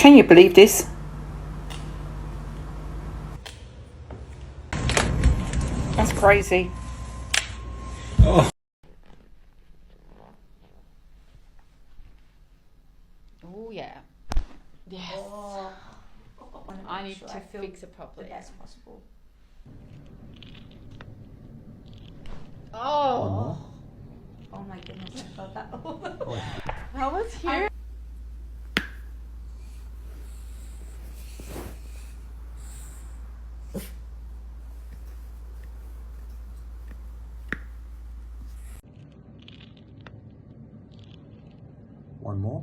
Can you believe this? That's crazy. Oh. Oh yeah. Yes. Oh. I need to fix it properly. The best possible. Oh. Oh my goodness, I got that. That was here. One more.